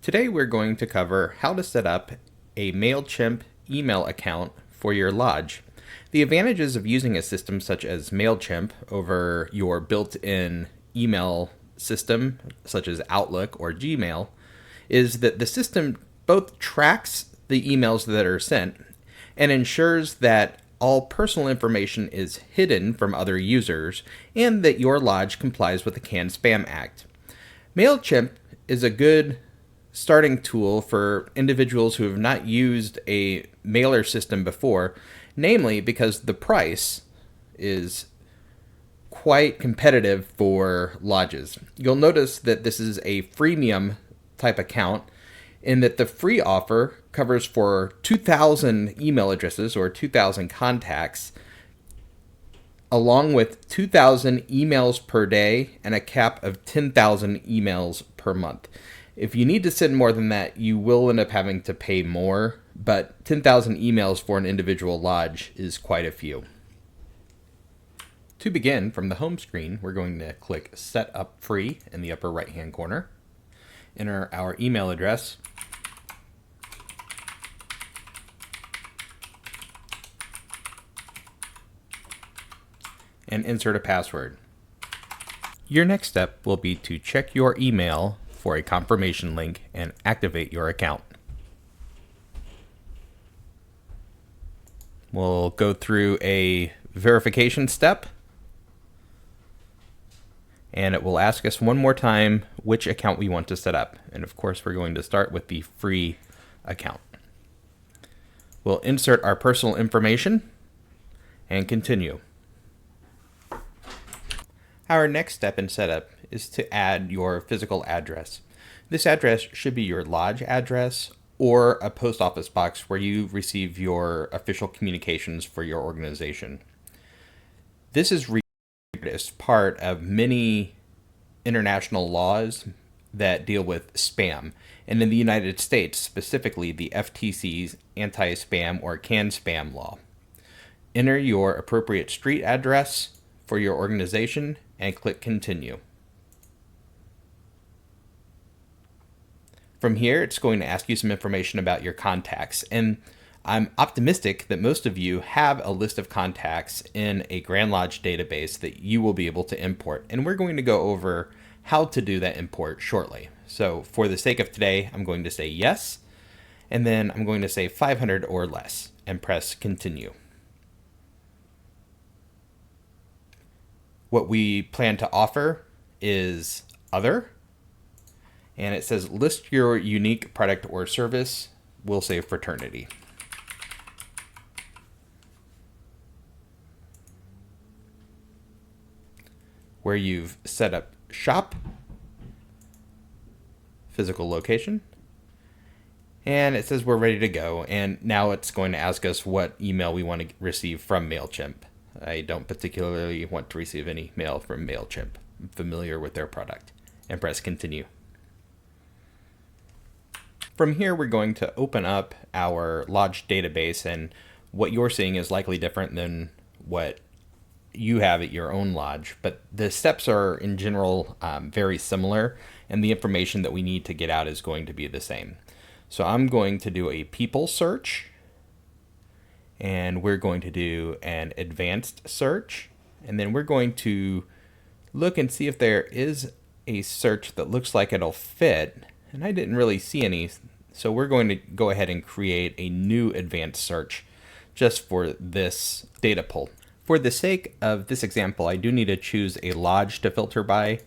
Today we're going to cover how to set up a MailChimp email account for your lodge. The advantages of using a system such as MailChimp over your built-in email system such as Outlook or Gmail is that the system both tracks the emails that are sent and ensures that all personal information is hidden from other users and that your lodge complies with the CAN-SPAM Act. MailChimp is a good starting tool for individuals who have not used a mailer system before, namely because the price is quite competitive for lodges. You'll notice that this is a freemium type account in that the free offer covers for 2,000 email addresses or 2,000 contacts, along with 2,000 emails per day and a cap of 10,000 emails per month. If you need to send more than that, you will end up having to pay more, but 10,000 emails for an individual lodge is quite a few. To begin, from the home screen, we're going to click Set Up Free in the upper right-hand corner, enter our email address, and insert a password. Your next step will be to check your email for a confirmation link and activate your account. We'll go through a verification step, and it will ask us one more time which account we want to set up. And of course, we're going to start with the free account. We'll insert our personal information and continue. Our next step in setup is to add your physical address. This address should be your lodge address or a post office box where you receive your official communications for your organization. This is as part of many international laws that deal with spam. And in the United States, specifically the FTC's anti-spam or CAN-SPAM law. Enter your appropriate street address for your organization and click Continue. From here, it's going to ask you some information about your contacts, and I'm optimistic that most of you have a list of contacts in a Grand Lodge database that you will be able to import, and we're going to go over how to do that import shortly. So for the sake of today, I'm going to say yes, and then I'm going to say 500 or less and press Continue. What we plan to offer is Other, and it says list your unique product or service. We'll say Fraternity. Where you've set up shop, physical location, and it says we're ready to go, and now it's going to ask us what email we want to receive from MailChimp. I don't particularly want to receive any mail from MailChimp. I'm familiar with their product. And press Continue. From here, we're going to open up our lodge database, and what you're seeing is likely different than what you have at your own lodge, but the steps are in general very similar, and the information that we need to get out is going to be the same. So I'm going to do a people search, and we're going to do an advanced search, and then we're going to look and see if there is a search that looks like it'll fit, and I didn't really see any, so we're going to go ahead and create a new advanced search just for this data pull. For the sake of this example, I do need to choose a lodge to filter by,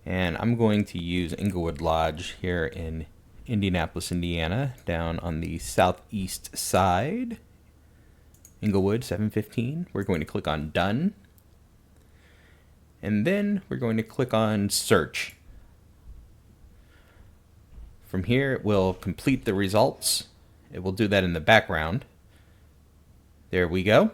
and I'm going to use Inglewood Lodge here in Indianapolis, Indiana, down on the southeast side. Inglewood 715. We're going to click on Done. And then we're going to click on Search. From here, it will complete the results. It will do that in the background. There we go.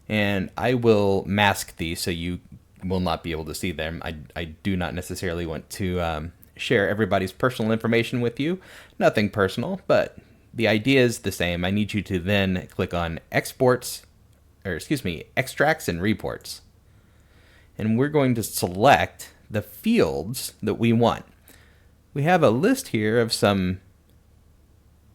And I will mask these so you will not be able to see them. I do not necessarily want to share everybody's personal information with you. Nothing personal, but the idea is the same. I need you to then click on Extracts and Reports. And we're going to select the fields that we want. we have a list here of some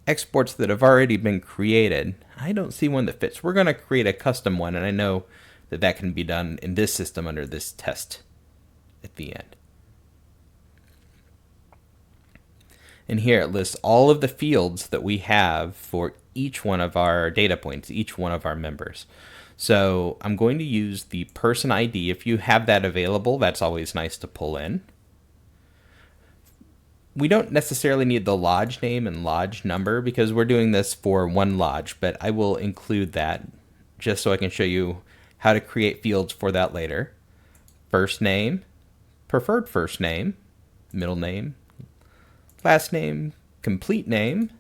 exports that have already been created. I don't see one that fits. We're going to create a custom one, and I know that that can be done in this system under this test at the end. And here it lists all of the fields that we have for each one of our data points, each one of our members. So I'm going to use the person ID. If you have that available, that's always nice to pull in. We don't necessarily need the lodge name and lodge number because we're doing this for one lodge, but I will include that just so I can show you how to create fields for that later. First name, preferred first name, middle name, last name, complete name.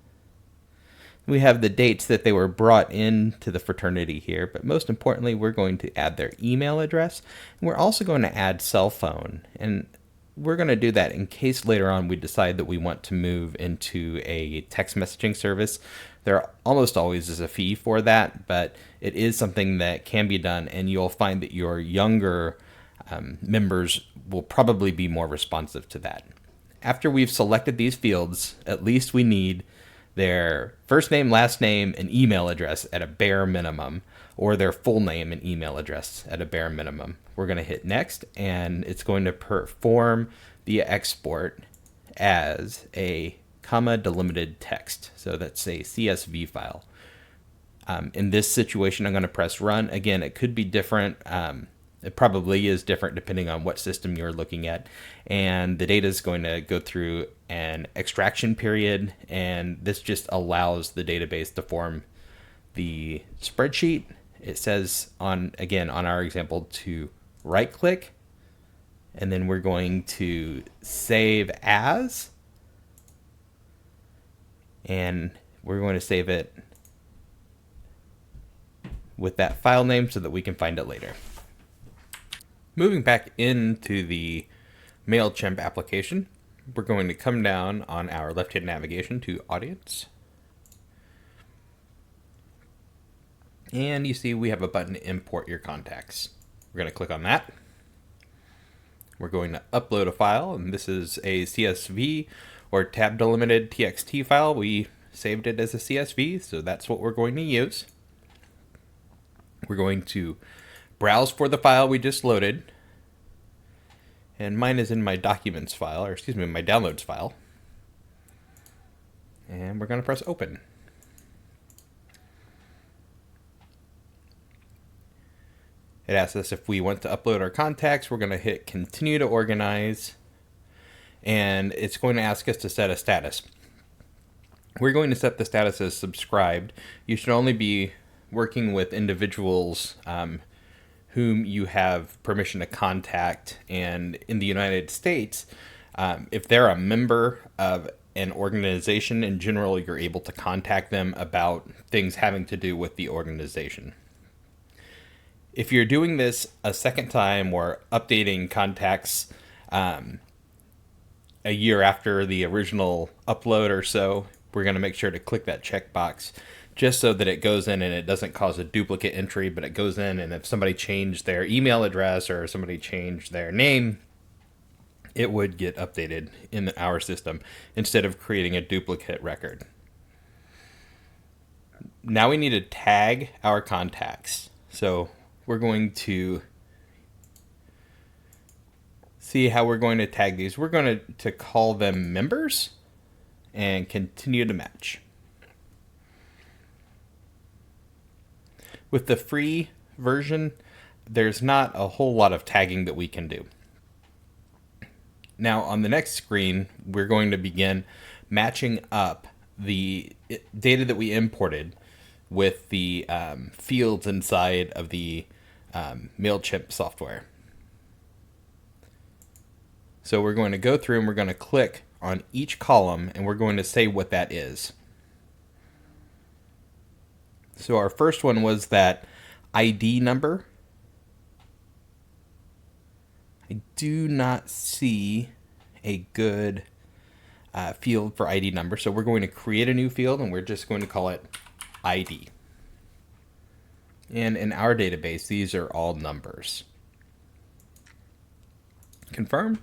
We have the dates that they were brought into the fraternity here, but most importantly, we're going to add their email address. And we're also going to add cell phone. And we're going to do that in case later on we decide that we want to move into a text messaging service. There almost always is a fee for that, but it is something that can be done, and you'll find that your younger members will probably be more responsive to that. After we've selected these fields, at least we need their first name, last name, and email address at a bare minimum, or their full name and email address at a bare minimum. We're going to hit next, and it's going to perform the export as a comma delimited text. So that's a CSV file. In this situation, I'm going to press run. Again, it could be different. It probably is different depending on what system you're looking at. And the data is going to go through an extraction period, and this just allows the database to form the spreadsheet. It says again on our example to right click, and then we're going to save as, and we're going to save it with that file name so that we can find it later. Moving back into the MailChimp application, we're going to come down on our left-hand navigation to Audience. And you see we have a button to import your contacts. We're going to click on that. We're going to upload a file, and this is a CSV or tab delimited TXT file. We saved it as a CSV, so that's what we're going to use. We're going to browse for the file we just loaded, and mine is in my documents file, or excuse me, my downloads file. And we're going to press open. It asks us if we want to upload our contacts. We're going to hit continue to organize, and it's going to ask us to set a status. We're going to set the status as subscribed. You should only be working with individuals whom you have permission to contact, and in the United States, if they're a member of an organization in general, you're able to contact them about things having to do with the organization. If you're doing this a second time or updating contacts a year after the original upload or so, we're going to make sure to click that checkbox just so that it goes in and it doesn't cause a duplicate entry, but it goes in, and if somebody changed their email address or somebody changed their name, it would get updated in our system instead of creating a duplicate record. Now we need to tag our contacts. So we're going to see how we're going to tag these. We're going to call them members and continue to match. With the free version, there's not a whole lot of tagging that we can do. Now on the next screen, we're going to begin matching up the data that we imported with the fields inside of the MailChimp software. So we're going to go through and we're going to click on each column, and we're going to say what that is. So our first one was that ID number. I do not see a good field for ID number, so we're going to create a new field, and we're just going to call it ID. And in our database, these are all numbers. Confirm.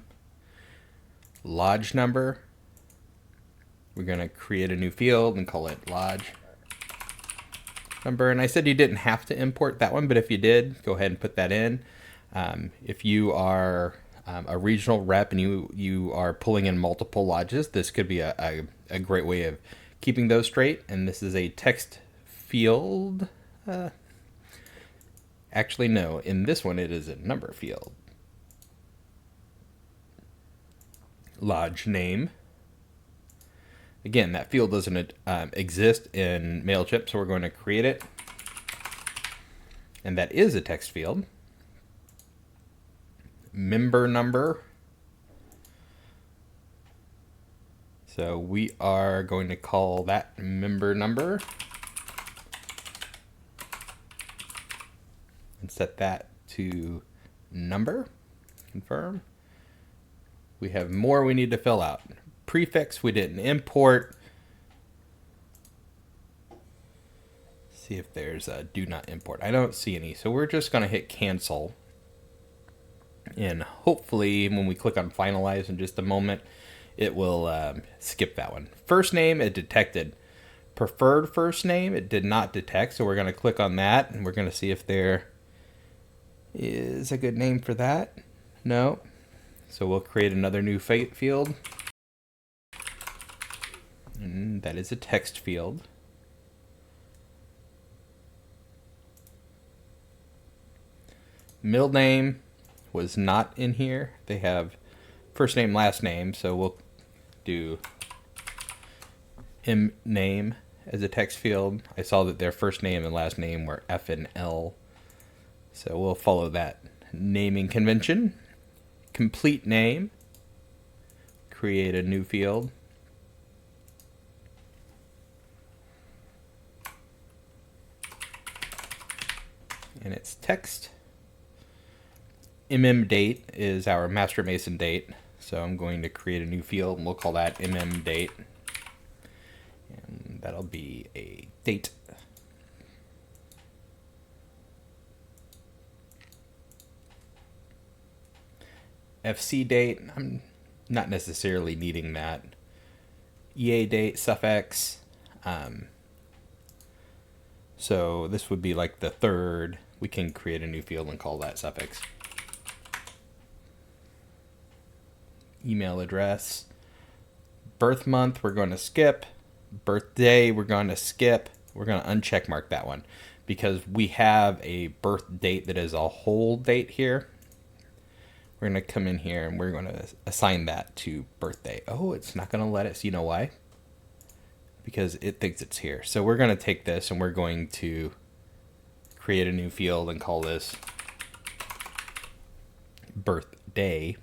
Lodge number. We're going to create a new field and call it lodge number. And I said you didn't have to import that one, but if you did, go ahead and put that in. If you are a regional rep and you are pulling in multiple lodges, this could be a great way of keeping those straight. And this is a text field. Actually, no, in this one it is a number field. Lodge name. Again, that field doesn't exist in MailChimp, so we're going to create it. And that is a text field. Member number. So we are going to call that member number. And set that to number. Confirm. We have more we need to fill out. Prefix we didn't import. See if there's a do not import. I don't see any, so we're just going to hit cancel. And hopefully when we click on finalize in just a moment, it will skip that one. First name, it detected. Preferred first name, it did not detect, so we're going to click on that and we're going to see if there is a good name for that. No. So we'll create another new field. And that is a text field. Middle name was not in here. They have first name, last name, so we'll do name as a text field. I saw that their first name and last name were F and L, so we'll follow that naming convention. Complete name, create a new field. And it's text. Date is our Master Mason date. So I'm going to create a new field and we'll call that date. And that'll be a date. FC date, I'm not necessarily needing that. EA date, suffix. So this would be like the third. We can create a new field and call that suffix. Email address. Birth month, we're going to skip. Birthday, we're going to skip. We're going to uncheck mark that one because we have a birth date that is a whole date here. We're going to come in here and we're going to assign that to birthday. Oh, it's not going to let us. You know why? Because it thinks it's here. So we're going to take this and we're going to create a new field and call this birthday.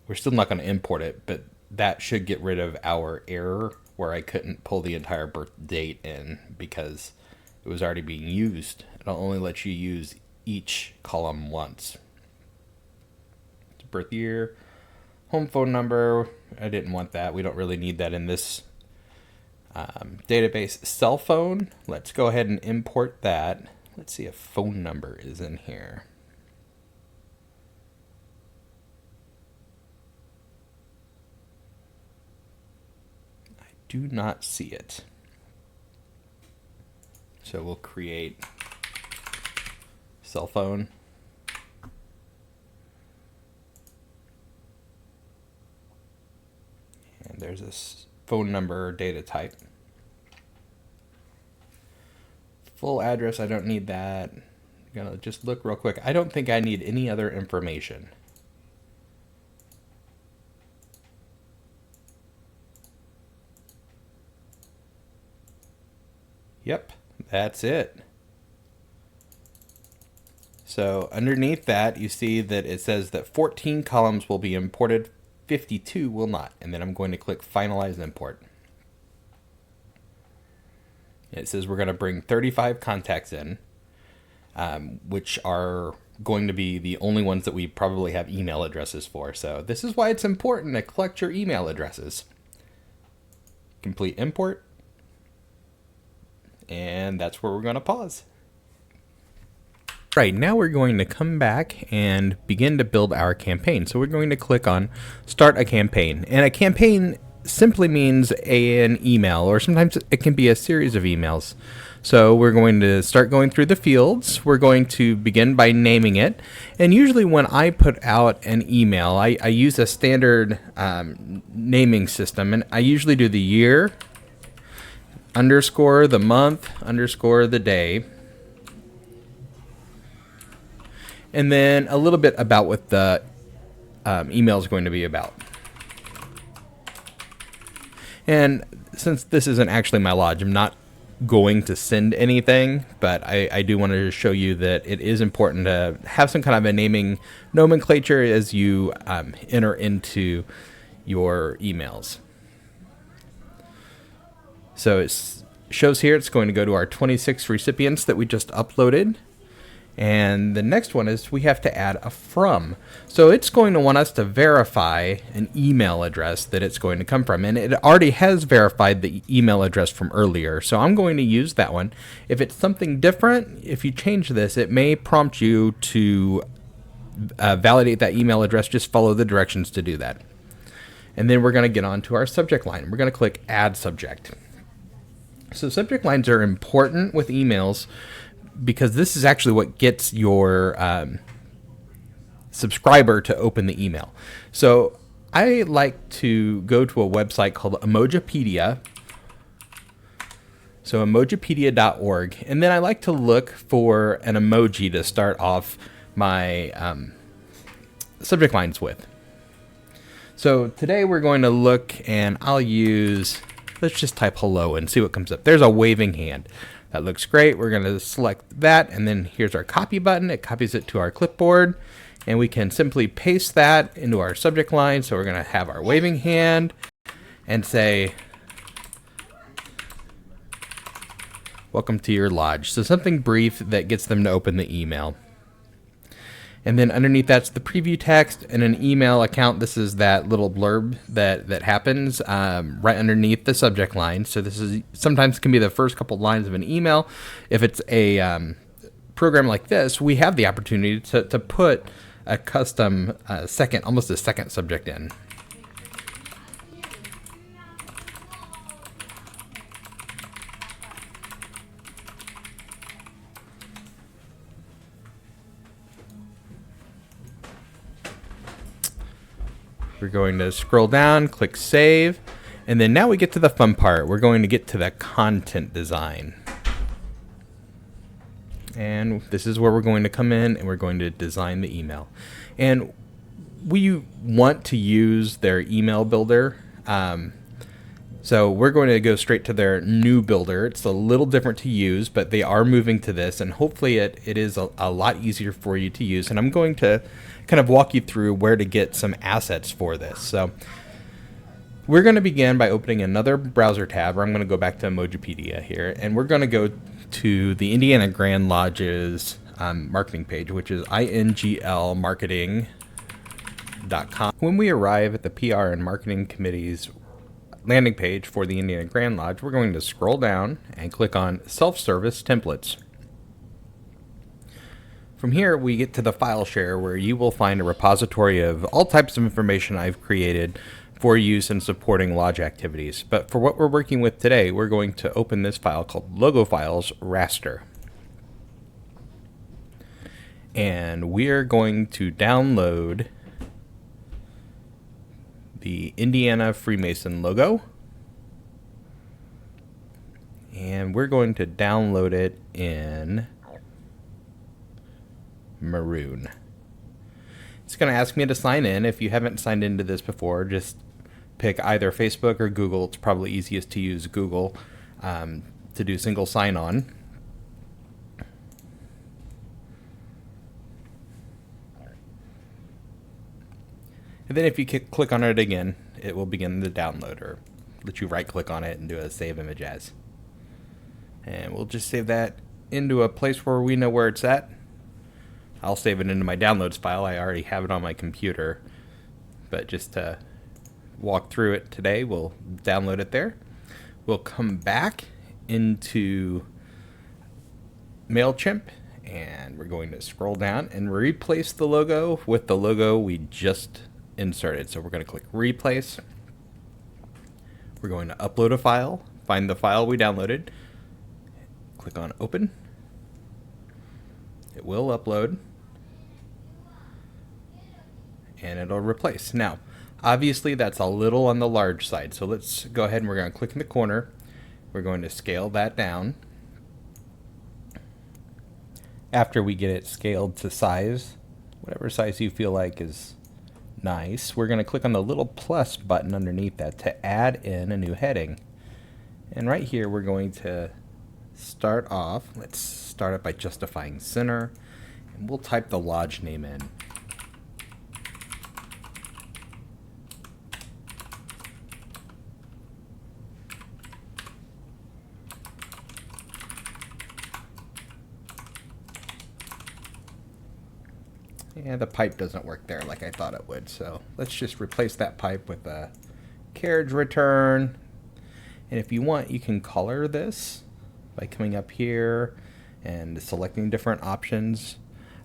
We're still not going to import it, but that should get rid of our error where I couldn't pull the entire birth date in because it was already being used. It'll only let you use each column once. Birth year, home phone number. I didn't want that. We don't really need that in this database. Cell phone. Let's go ahead and import that. Let's see if phone number is in here. I do not see it. So we'll create cell phone. And there's this phone number data type. Full address, I don't need that. I'm gonna just look real quick. I don't think I need any other information. Yep, that's it. So underneath that, you see that it says that 14 columns will be imported, 52 will not. And then I'm going to click Finalize Import. It says we're going to bring 35 contacts in, which are going to be the only ones that we probably have email addresses for. So this is why it's important to collect your email addresses. Complete import. And that's where we're going to pause. Right, now we're going to come back and begin to build our campaign. So we're going to click on Start a Campaign. And a campaign simply means an email, or sometimes it can be a series of emails. So we're going to start going through the fields. We're going to begin by naming it. And usually when I put out an email, I use a standard naming system. And I usually do the year, underscore the month, underscore the day. And then a little bit about what the email is going to be about. And since this isn't actually my lodge, I'm not going to send anything, but I do want to show you that it is important to have some kind of a naming nomenclature as you enter into your emails. So it shows here it's going to go to our 26 recipients that we just uploaded. And the next one is we have to add a from. So it's going to want us to verify an email address that it's going to come from. And it already has verified the email address from earlier. So I'm going to use that one. If it's something different, if you change this, it may prompt you to validate that email address. Just follow the directions to do that. And then we're going to get on to our subject line. We're going to click Add Subject. So subject lines are important with emails, because this is actually what gets your subscriber to open the email. So I like to go to a website called Emojipedia. So emojipedia.org. And then I like to look for an emoji to start off my subject lines with. So today we're going to look, and I'll use, let's just type hello and see what comes up. There's a waving hand. That looks great. We're going to select that, and then here's our copy button. It copies it to our clipboard, and we can simply paste that into our subject line. So we're going to have our waving hand and say, welcome to your lodge. So something brief that gets them to open the email. And then underneath that's the preview text and an email account. This is that little blurb that happens right underneath the subject line. So this is sometimes can be the first couple lines of an email. If it's a program like this, we have the opportunity to put a custom almost a second subject in. We're going to scroll down, click save, and then now we get to the fun part. We're going to get to the content design. And this is where we're going to come in and we're going to design the email. And we want to use their email builder. So we're going to go straight to their new builder. It's a little different to use, but they are moving to this, and hopefully it is a lot easier for you to use. And I'm going to kind of walk you through where to get some assets for this. So we're going to begin by opening another browser tab, or I'm going to go back to Emojipedia here, and we're going to go to the Indiana Grand Lodge's marketing page, which is inglmarketing.com. When we arrive at the PR and Marketing Committee's landing page for the Indiana Grand Lodge, we're going to scroll down and click on SelfService Templates. From here, we get to the file share, where you will find a repository of all types of information I've created for use in supporting lodge activities. But for what we're working with today, we're going to open this file called Logo Files Raster. And we're going to download the Indiana Freemason logo. And we're going to download it in maroon. It's going to ask me to sign in. If you haven't signed into this before, just pick either Facebook or Google. It's probably easiest to use Google to do single sign-on. And then if you click on it again, it will begin the download, or let you right-click on it and do a save image as. And we'll just save that into a place where we know where it's at. I'll save it into my downloads file. I already have it on my computer. But just to walk through it today, we'll download it there. We'll come back into MailChimp, and we're going to scroll down and replace the logo with the logo we just inserted. So we're going to click Replace. We're going to upload a file, find the file we downloaded, click on open. It will upload and it'll replace. Now, obviously that's a little on the large side, so let's go ahead and we're going to click in the corner. We're going to scale that down. After we get it scaled to size, whatever size you feel like is nice, we're going to click on the little plus button underneath that to add in a new heading. And right here we're going to start off, let's start it by justifying center, and we'll type the lodge name in. Yeah, the pipe doesn't work there like I thought it would, so let's just replace that pipe with a carriage return. And if you want, you can color this by coming up here and selecting different options.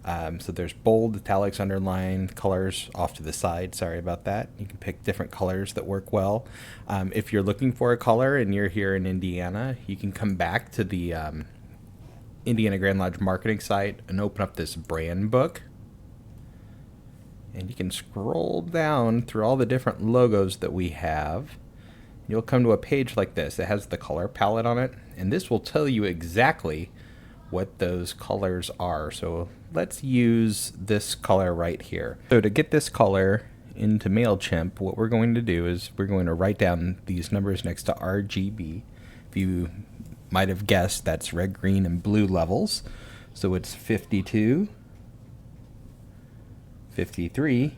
So there's bold, italics, underline, colors off to the side. Sorry about that. You can pick different colors that work well. If you're looking for a color and you're here in Indiana, you can come back to the Indiana Grand Lodge marketing site and open up this brand book. And you can scroll down through all the different logos that we have. You'll come to a page like this that has the color palette on it, and this will tell you exactly what those colors are. So let's use this color right here. So to get this color into MailChimp, what we're going to do is we're going to write down these numbers next to RGB. If you might have guessed, that's red, green, and blue levels. So it's 52, 53,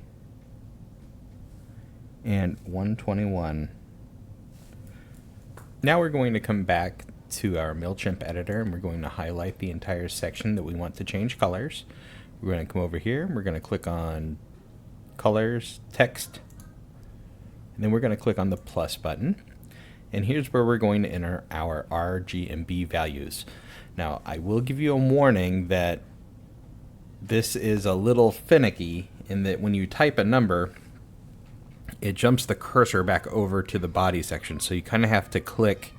and 121. Now we're going to come back to our MailChimp editor and we're going to highlight the entire section that we want to change colors. We're going to come over here, we're going to click on colors, text, and then we're going to click on the plus button. And here's where we're going to enter our R, G, and B values. Now, I will give you a warning that this is a little finicky in that when you type a number, it jumps the cursor back over to the body section. So you kind of have to click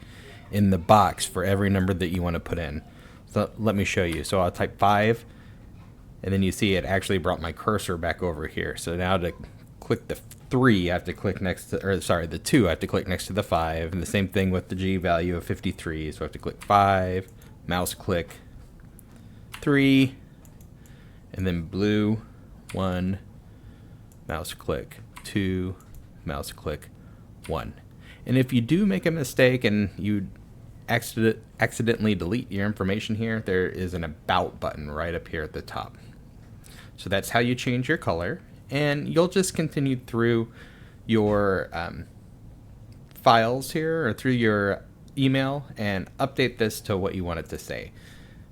in the box for every number that you want to put in. So let me show you. So I'll type 5, and then you see it actually brought my cursor back over here. So now to click the 3, I have to click next to, or sorry, the 2, I have to click next to the 5. And the same thing with the G value of 53. So I have to click 5, mouse click 3, and then blue 1, mouse click 2, mouse click 1. And if you do make a mistake and you accidentally delete your information here, there is an about button right up here at the top. So that's how you change your color, and you'll just continue through your files here or through your email and update this to what you want it to say.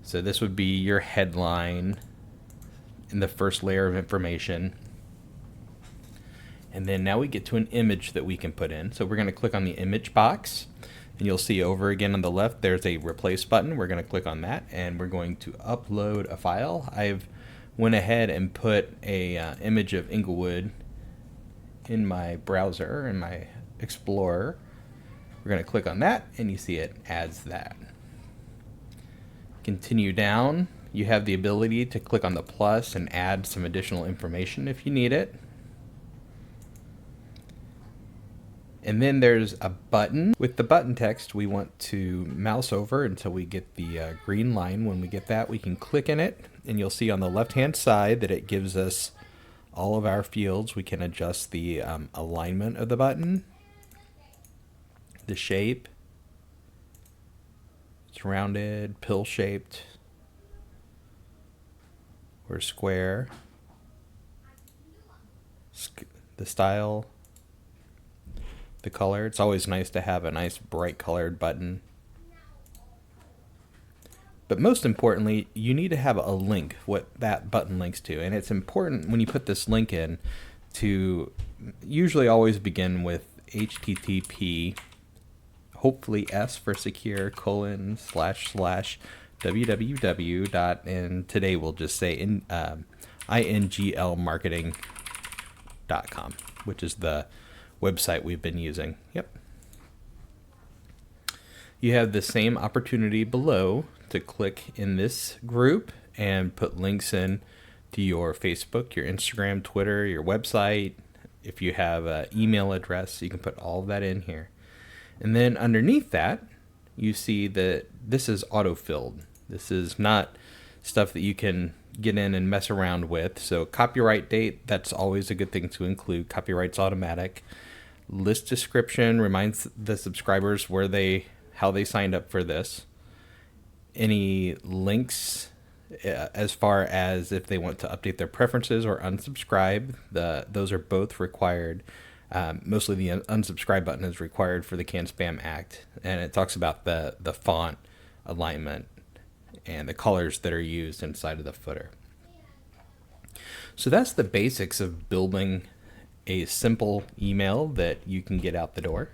So this would be your headline in the first layer of information. And then now we get to an image that we can put in. So we're going to click on the image box, and you'll see over again on the left there's a replace button. We're going to click on that, and we're going to upload a file. I've went ahead and put a image of Inglewood in my browser, in my Explorer. We're going to click on that, and you see it adds that. Continue down. You have the ability to click on the plus and add some additional information if you need it. And then there's a button. With the button text, we want to mouse over until we get the green line. When we get that, we can click in it, and you'll see on the left-hand side that it gives us all of our fields. We can adjust the alignment of the button, the shape. It's rounded, pill-shaped, or square. The style. The color. It's always nice to have a nice bright colored button. But most importantly, you need to have a link, what that button links to. And it's important when you put this link in to usually always begin with HTTP, hopefully S for secure, / www. And today we'll just say inglmarketing.com, which is the website we've been using. Yep. You have the same opportunity below to click in this group and put links in to your Facebook, your Instagram, Twitter, your website. If you have an email address, you can put all of that in here. And then underneath that, you see that this is auto-filled. This is not stuff that you can get in and mess around with. So copyright date, that's always a good thing to include. Copyright's automatic. List description reminds the subscribers how they signed up for this. Any links as far as if they want to update their preferences or unsubscribe, those are both required. Mostly the unsubscribe button is required for the Can Spam Act, and it talks about the font alignment and the colors that are used inside of the footer. So that's the basics of building a simple email that you can get out the door.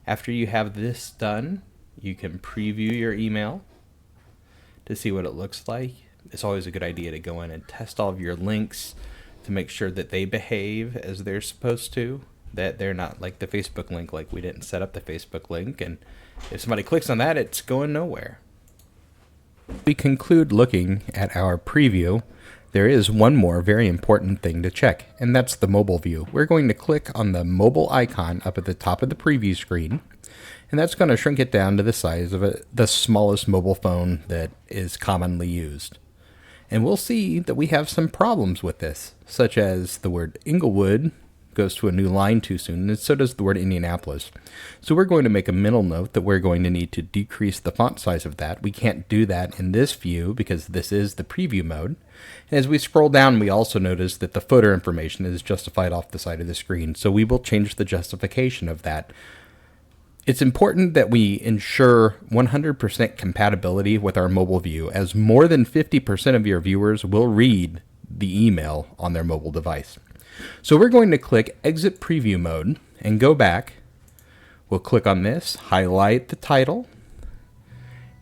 After you have this done, you can preview your email to see what it looks like. It's always a good idea to go in and test all of your links to make sure that they behave as they're supposed to, that they're not like the Facebook link, like we didn't set up the Facebook link, and if somebody clicks on that, it's going nowhere. We conclude looking at our preview. There is one more very important thing to check, and that's the mobile view. We're going to click on the mobile icon up at the top of the preview screen, and that's going to shrink it down to the size of the smallest mobile phone that is commonly used. And we'll see that we have some problems with this, such as the word Inglewood goes to a new line too soon, and so does the word Indianapolis. So we're going to make a mental note that we're going to need to decrease the font size of that. We can't do that in this view because this is the preview mode. And as we scroll down, we also notice that the footer information is justified off the side of the screen, so we will change the justification of that. It's important that we ensure 100% compatibility with our mobile view, as more than 50% of your viewers will read the email on their mobile device. So we're going to click Exit Preview Mode and go back. We'll click on this, highlight the title,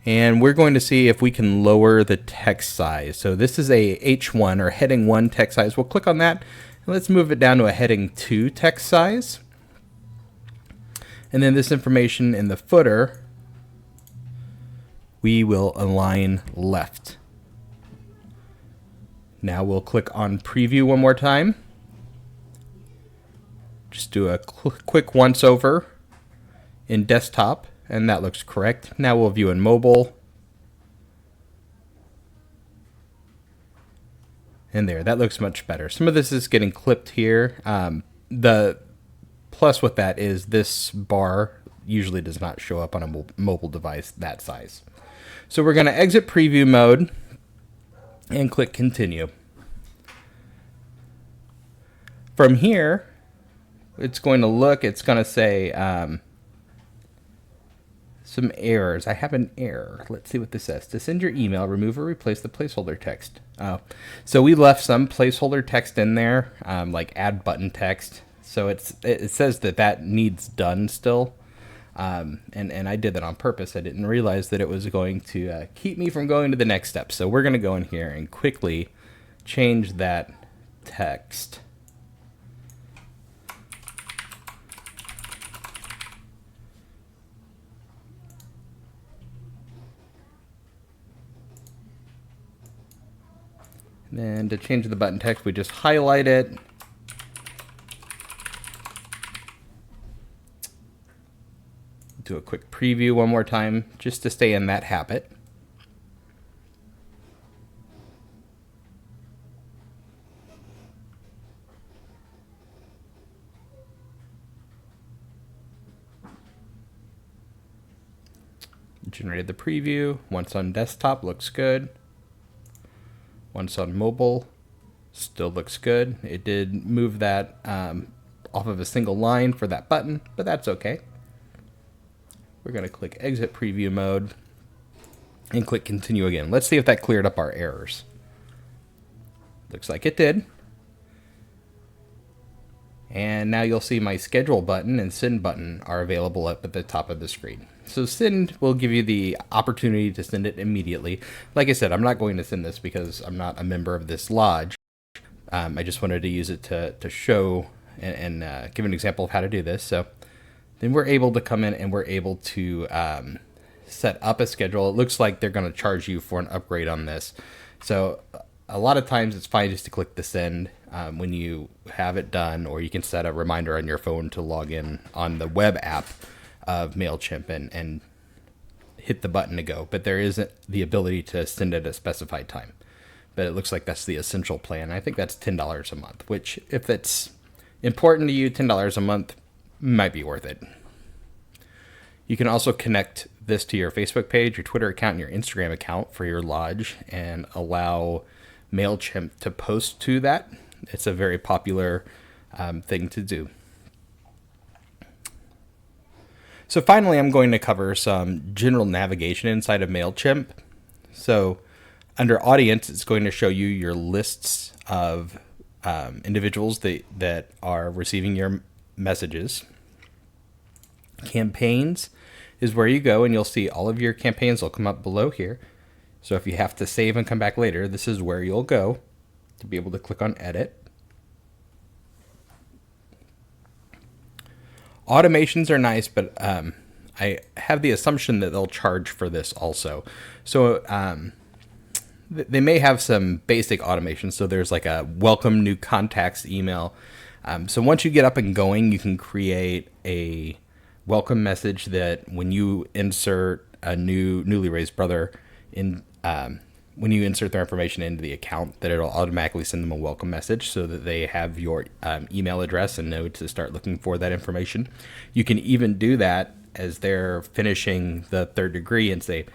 and we're going to see if we can lower the text size. So this is a H1 or heading 1 text size. We'll click on that, and let's move it down to a heading 2 text size. And then this information in the footer, we will align left. Now we'll click on Preview one more time. Just do a quick once over in desktop, and that looks correct. Now we'll view in mobile. And there, that looks much better. Some of this is getting clipped here. The plus with that is this bar usually does not show up on a mobile device that size. So we're going to exit preview mode and click continue. From here, it's going to say some errors. I have an error. Let's see what this says. To send your email, remove or replace the placeholder text. So we left some placeholder text in there, like add button text. So it says that needs done still. And I did that on purpose. I didn't realize that it was going to keep me from going to the next step. So we're going to go in here and quickly change that text. And then to change the button text, we just highlight it. Do a quick preview one more time just to stay in that habit. Generated the preview. Once on desktop, looks good. Once on mobile, still looks good. It did move that off of a single line for that button, but that's okay. We're going to click exit preview mode and click continue again. Let's see if that cleared up our errors. Looks like it did. And now you'll see my schedule button and send button are available up at the top of the screen. So send will give you the opportunity to send it immediately. Like I said, I'm not going to send this because I'm not a member of this lodge. I just wanted to use it to show and give an example of how to do this. So then we're able to come in and we're able to set up a schedule. It looks like they're going to charge you for an upgrade on this. So a lot of times it's fine just to click the send when you have it done, or you can set a reminder on your phone to log in on the web app of MailChimp and hit the button to go. But there isn't the ability to send at a specified time. But it looks like that's the essential plan. I think that's $10 a month, which if it's important to you, $10 a month might be worth it. You can also connect this to your Facebook page, your Twitter account, and your Instagram account for your lodge and allow MailChimp to post to that. It's a very popular thing to do. So finally, I'm going to cover some general navigation inside of MailChimp. So under Audience, it's going to show you your lists of individuals that are receiving your messages. Campaigns is where you go, and you'll see all of your campaigns will come up below here. So if you have to save and come back later, this is where you'll go to be able to click on Edit. Automations are nice, but I have the assumption that they'll charge for this also. So they may have some basic automations. So there's like a welcome new contacts email. So once you get up and going, you can create a welcome message that when you insert a newly raised brother in, when you insert their information into the account, that it'll automatically send them a welcome message so that they have your email address and know to start looking for that information. You can even do that as they're finishing the third degree and say,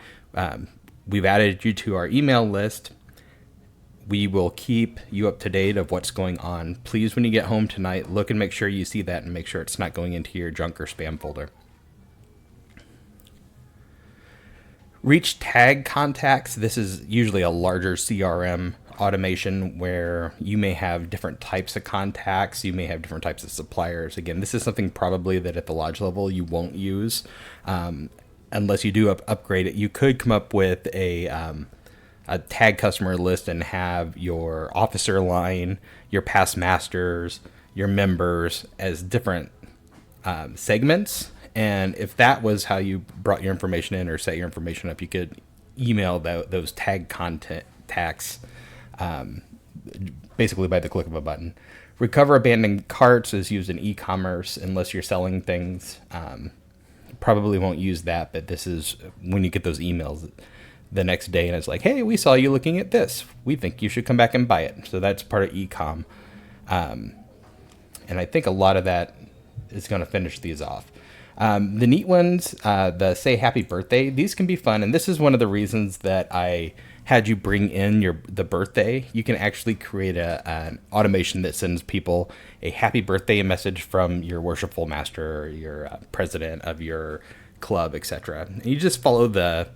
we've added you to our email list. We will keep you up to date of what's going on. Please, when you get home tonight, look and make sure you see that and make sure it's not going into your junk or spam folder. Reach tag contacts. This is usually a larger CRM automation where you may have different types of contacts. You may have different types of suppliers. Again, this is something probably that at the lodge level you won't use unless you do upgrade it. You could come up with a tag customer list and have your officer line, your past masters, your members as different segments. And if that was how you brought your information in or set your information up, you could email those tag contacts basically by the click of a button. Recover abandoned carts is used in e-commerce unless you're selling things. Probably won't use that, but this is when you get those emails the next day and it's like, hey, we saw you looking at this. We think you should come back and buy it. So that's part of e-com. And I think a lot of that is going to finish these off. The neat ones, the say happy birthday, these can be fun. And this is one of the reasons that I had you bring in the birthday. You can actually create an automation that sends people a happy birthday message from your worshipful master or your president of your club, etc. And you just follow the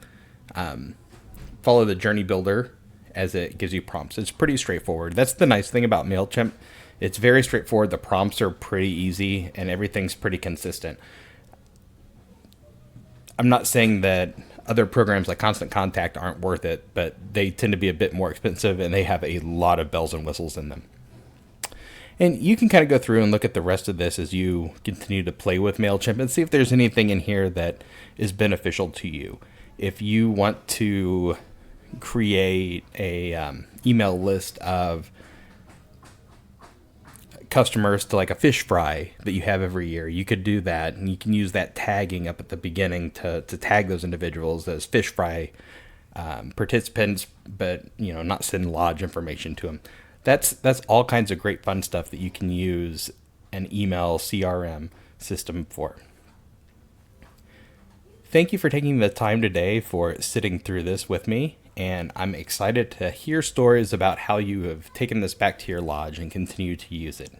journey builder as it gives you prompts. It's pretty straightforward. That's the nice thing about MailChimp. It's very straightforward. The prompts are pretty easy and everything's pretty consistent. I'm not saying that other programs like Constant Contact aren't worth it, but they tend to be a bit more expensive and they have a lot of bells and whistles in them. And you can kind of go through and look at the rest of this as you continue to play with MailChimp and see if there's anything in here that is beneficial to you. If you want to create a email list of customers to like a fish fry that you have every year, you could do that, and you can use that tagging up at the beginning to tag those individuals as fish fry participants, but not send lodge information to them. That's all kinds of great fun stuff that you can use an email CRM system for. Thank you for taking the time today for sitting through this with me, and I'm excited to hear stories about how you have taken this back to your lodge and continue to use it.